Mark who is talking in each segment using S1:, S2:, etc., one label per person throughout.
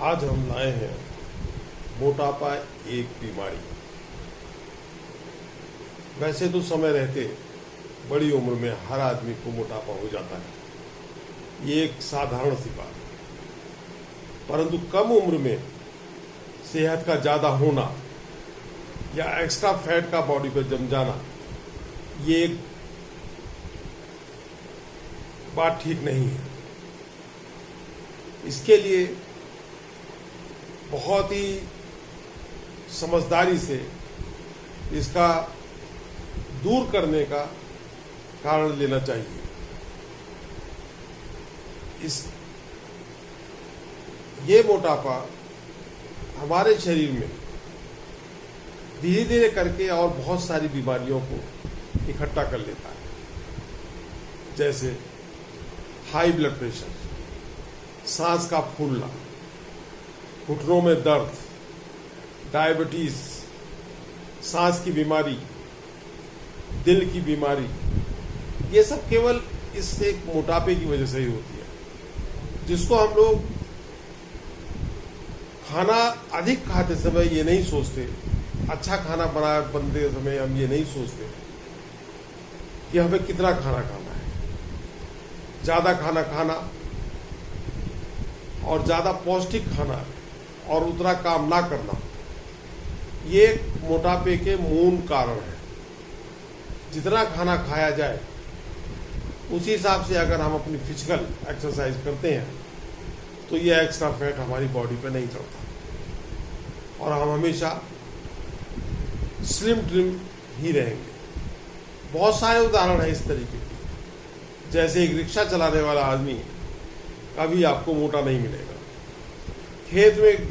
S1: आज हम लाए हैं मोटापा एक बीमारी। वैसे तो समय रहते बड़ी उम्र में हर आदमी को मोटापा हो जाता है, ये एक साधारण सी बात है। परंतु कम उम्र में सेहत का ज़्यादा होना या एक्स्ट्रा फैट का बॉडी पर जम जाना, ये एक बात ठीक नहीं है। इसके लिए बहुत ही समझदारी से इसका दूर करने का कारण लेना चाहिए। ये मोटापा हमारे शरीर में धीरे धीरे करके और बहुत सारी बीमारियों को इकट्ठा कर लेता है, जैसे हाई ब्लड प्रेशर, सांस का फूलना, घुटनों में दर्द, डायबिटीज, सांस की बीमारी, दिल की बीमारी। ये सब केवल इस एक मोटापे की वजह से ही होती है, जिसको हम लोग खाना अधिक खाते समय ये नहीं सोचते, अच्छा खाना बनते समय हम ये नहीं सोचते कि हमें कितना खाना खाना है। ज़्यादा खाना खाना और ज़्यादा पौष्टिक खाना और उतना काम ना करना, ये मोटापे के मूल कारण है। जितना खाना खाया जाए उसी हिसाब से अगर हम अपनी फिजिकल एक्सरसाइज करते हैं तो ये एक्स्ट्रा फैट हमारी बॉडी पे नहीं चढ़ता और हम हमेशा स्लिम ट्रिम ही रहेंगे। बहुत सारे उदाहरण हैं इस तरीके के, जैसे एक रिक्शा चलाने वाला आदमी कभी आपको मोटा नहीं मिलेगा। खेत में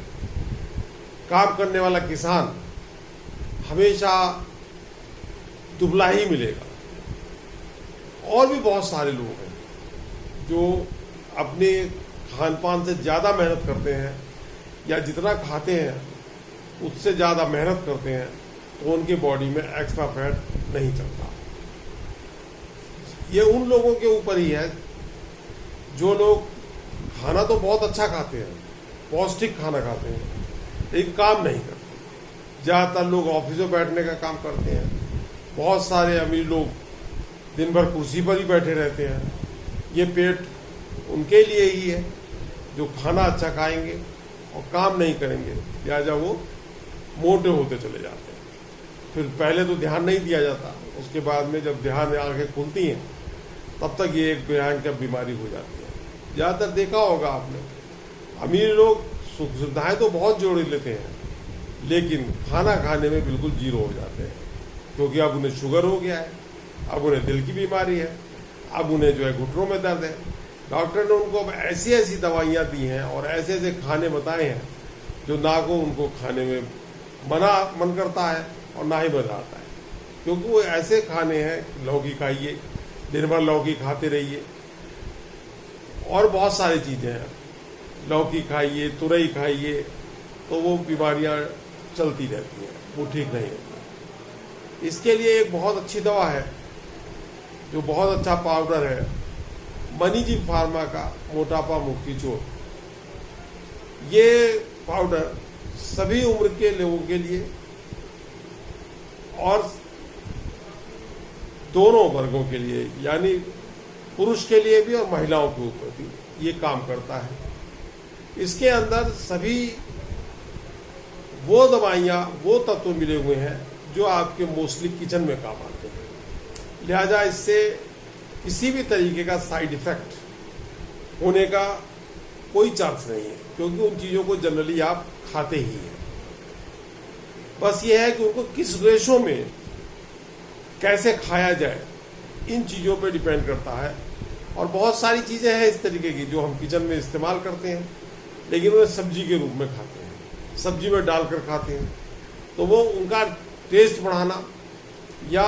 S1: काम करने वाला किसान हमेशा दुबला ही मिलेगा। और भी बहुत सारे लोग हैं जो अपने खान पान से ज़्यादा मेहनत करते हैं या जितना खाते हैं उससे ज़्यादा मेहनत करते हैं, तो उनके बॉडी में एक्स्ट्रा फैट नहीं चलता। ये उन लोगों के ऊपर ही है जो लोग खाना तो बहुत अच्छा खाते हैं, पौष्टिक खाना खाते हैं, लेकिन काम नहीं करते। ज़्यादातर लोग ऑफिस में बैठने का काम करते हैं। बहुत सारे अमीर लोग दिन भर कुर्सी पर ही बैठे रहते हैं। ये पेट उनके लिए ही है जो खाना अच्छा खाएंगे और काम नहीं करेंगे, लिहाजा वो मोटे होते चले जाते हैं। फिर पहले तो ध्यान नहीं दिया जाता, उसके बाद में जब ध्यान आंखें खुलती हैं तब तक ये एक भयंकर बीमारी हो जाती है। ज़्यादातर देखा होगा आपने, अमीर लोग सुख सुविधाएँ तो बहुत जोड़ लेते हैं, लेकिन खाना खाने में बिल्कुल जीरो हो जाते हैं, क्योंकि अब उन्हें शुगर हो गया है, अब उन्हें दिल की बीमारी है, अब उन्हें जो है घुटनों में दर्द है। डॉक्टर ने उनको अब ऐसी ऐसी दवाइयाँ दी हैं और ऐसे ऐसे खाने बताए हैं जो ना को उनको खाने में मन करता है और ना ही मज़ा आता है, क्योंकि वो ऐसे खाने हैं, लौकी खाइए, दिन भर लौकी खाते रहिए, और बहुत सारी चीज़ें हैं, लौकी खाइए, तुरई खाइए, तो वो बीमारियां चलती रहती हैं, वो ठीक नहीं होती। इसके लिए एक बहुत अच्छी दवा है जो बहुत अच्छा पाउडर है, मनीजी फार्मा का मोटापा मुक्ति चूर्ण। ये पाउडर सभी उम्र के लोगों के लिए और दोनों वर्गों के लिए, यानी पुरुष के लिए भी और महिलाओं के ऊपर भी ये काम करता है। इसके अंदर सभी वो दवाइयाँ, वो तत्व मिले हुए हैं जो आपके मोस्टली किचन में काम आते हैं। लिहाजा इससे किसी भी तरीके का साइड इफेक्ट होने का कोई चांस नहीं है, क्योंकि उन चीज़ों को जनरली आप खाते ही हैं। बस ये है कि उनको किस रेशो में कैसे खाया जाए, इन चीज़ों पे डिपेंड करता है। और बहुत सारी चीज़ें हैं इस तरीके की जो हम किचन में इस्तेमाल करते हैं, लेकिन उन्हें सब्जी के रूप में खाते हैं, सब्जी में डालकर खाते हैं, तो वो उनका टेस्ट बढ़ाना या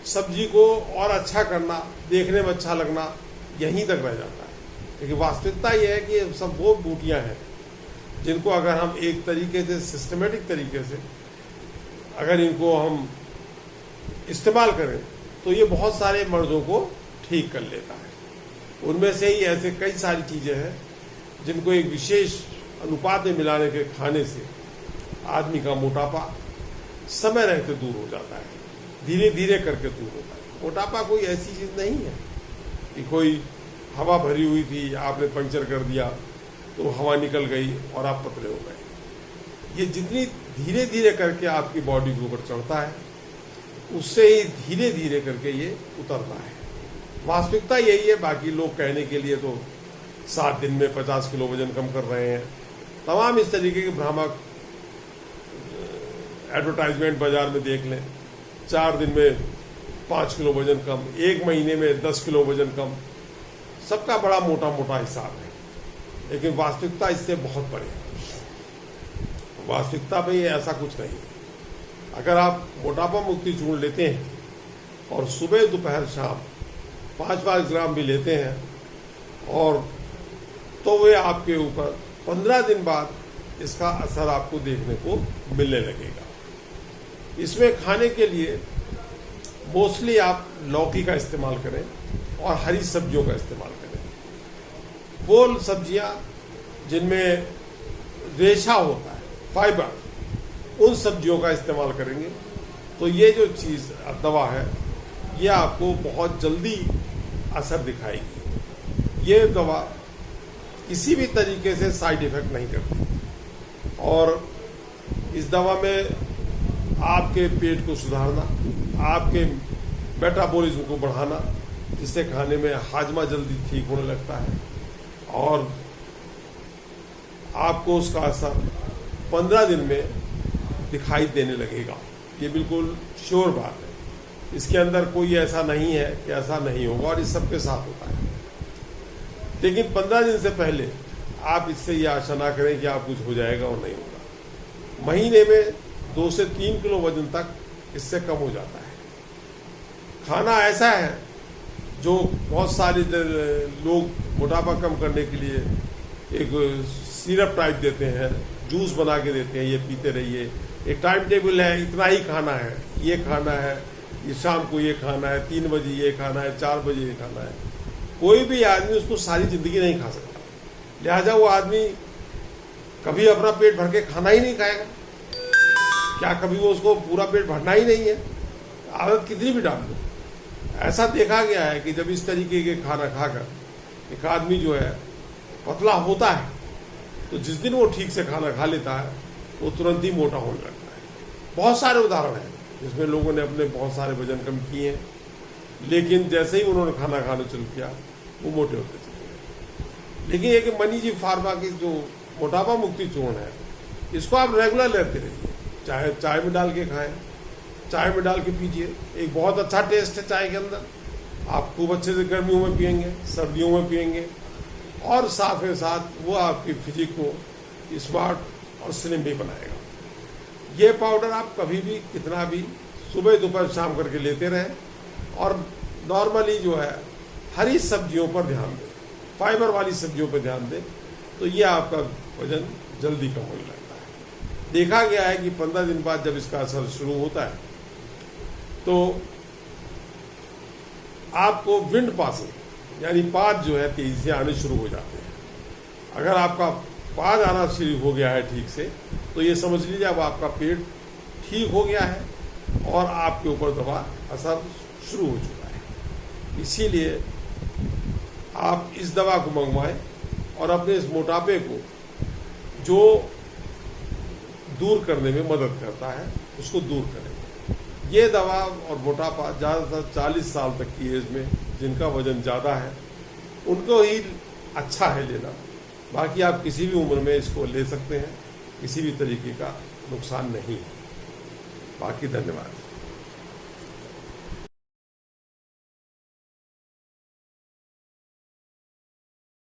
S1: सब्जी को और अच्छा करना, देखने में अच्छा लगना, यहीं तक रह जाता है। लेकिन वास्तविकता ये है कि ये सब वो बूटियाँ हैं जिनको अगर हम एक तरीके से, सिस्टमेटिक तरीके से अगर इनको हम इस्तेमाल करें तो ये बहुत सारे मर्ज़ों को ठीक कर लेता है। उनमें से ही ऐसे कई सारी चीज़ें हैं जिनको एक विशेष अनुपात में मिलाने के खाने से आदमी का मोटापा समय रहते दूर हो जाता है, धीरे धीरे करके दूर होता है। मोटापा कोई ऐसी चीज़ नहीं है कि कोई हवा भरी हुई थी, आपने पंक्चर कर दिया तो हवा निकल गई और आप पतले हो गए। ये जितनी धीरे धीरे करके आपकी बॉडी के ऊपर चढ़ता है, उससे ही धीरे धीरे करके ये उतरता है। वास्तविकता यही है। बाकी लोग कहने के लिए तो 7 दिन में 50 किलो वजन कम कर रहे हैं, तमाम इस तरीके के भ्रामक एडवर्टाइजमेंट बाजार में देख लें। 4 दिन में 5 किलो वजन कम, 1 महीने में 10 किलो वजन कम, सबका बड़ा मोटा मोटा हिसाब है, लेकिन वास्तविकता इससे बहुत बड़ी है। वास्तविकता में ये ऐसा कुछ नहीं है। अगर आप मोटापा मुक्ति चूर्ण लेते हैं और सुबह दोपहर शाम 5-5 ग्राम भी लेते हैं, और तो वे आपके ऊपर 15 दिन बाद इसका असर आपको देखने को मिलने लगेगा। इसमें खाने के लिए मोस्टली आप लौकी का इस्तेमाल करें और हरी सब्जियों का इस्तेमाल करें। वो सब्जियां जिनमें रेशा होता है, फाइबर, उन सब्जियों का इस्तेमाल करेंगे तो ये जो चीज़ दवा है ये आपको बहुत जल्दी असर दिखाएगी। ये दवा किसी भी तरीके से साइड इफ़ेक्ट नहीं करती, और इस दवा में आपके पेट को सुधारना, आपके मेटाबॉलिज्म को बढ़ाना, जिससे खाने में हाजमा जल्दी ठीक होने लगता है, और आपको उसका असर 15 दिन में दिखाई देने लगेगा। ये बिल्कुल श्योर बात है। इसके अंदर कोई ऐसा नहीं है कि ऐसा नहीं होगा, और इस सबके साथ होता है। लेकिन 15 दिन से पहले आप इससे ये आशा ना करें कि आप कुछ हो जाएगा और नहीं होगा। महीने में 2 से 3 किलो वजन तक इससे कम हो जाता है। खाना ऐसा है जो बहुत सारे लोग मोटापा कम करने के लिए एक सिरप टाइप देते हैं, जूस बना के देते हैं, ये पीते रहिए, एक टाइम टेबल है, इतना ही खाना है, ये खाना है, ये शाम को ये खाना है, 3 बजे ये खाना है, 4 बजे ये खाना है। कोई भी आदमी उसको सारी जिंदगी नहीं खा सकता, लिहाजा वो आदमी कभी अपना पेट भर के खाना ही नहीं खाएगा। क्या कभी वो उसको पूरा पेट भरना ही नहीं है? आदत कितनी भी डाल लो। ऐसा देखा गया है कि जब इस तरीके के खाना खाकर एक आदमी जो है पतला होता है, तो जिस दिन वो ठीक से खाना खा लेता है वो तुरंत ही मोटा होने लगता है। बहुत सारे उदाहरण हैं जिसमें लोगों ने अपने बहुत सारे वजन कम किए हैं, लेकिन जैसे ही उन्होंने खाना खाना शुरू किया वो मोटे होते चले गए। लेकिन ये कि मनी जी फार्मा की जो मोटापा मुक्ति चूर्ण है, इसको आप रेगुलर लेते रहिए, चाहे चाय में डाल के खाएं, चाय में डाल के पीजिए। एक बहुत अच्छा टेस्ट है चाय के अंदर, आप खूब अच्छे से गर्मियों में पियेंगे, सर्दियों में पियेंगे, और साथ में साथ वो आपकी फिजिक को स्मार्ट और स्लिम भी बनाएगा। ये पाउडर आप कभी भी कितना भी सुबह दोपहर शाम करके लेते रहें, और नॉर्मली जो है हरी सब्जियों पर ध्यान दें, फाइबर वाली सब्जियों पर ध्यान दें, तो ये आपका वजन जल्दी कम होने लगता है। देखा गया है कि 15 दिन बाद जब इसका असर शुरू होता है तो आपको विंड पासिंग यानी पाद जो है तेजी से आने शुरू हो जाते हैं। अगर आपका पाद आना शुरू हो गया है ठीक से, तो ये समझ लीजिए अब आपका पेट ठीक हो गया है और आपके ऊपर दवा असर शुरू हो चुका है। इसीलिए आप इस दवा को मंगवाएं और अपने इस मोटापे को जो दूर करने में मदद करता है उसको दूर करें। ये दवा और मोटापा ज़्यादातर 40 साल तक की एज में जिनका वजन ज़्यादा है उनको ही अच्छा है लेना। बाकी आप किसी भी उम्र में इसको ले सकते हैं, किसी भी तरीके का नुकसान नहीं है। बाकी धन्यवाद।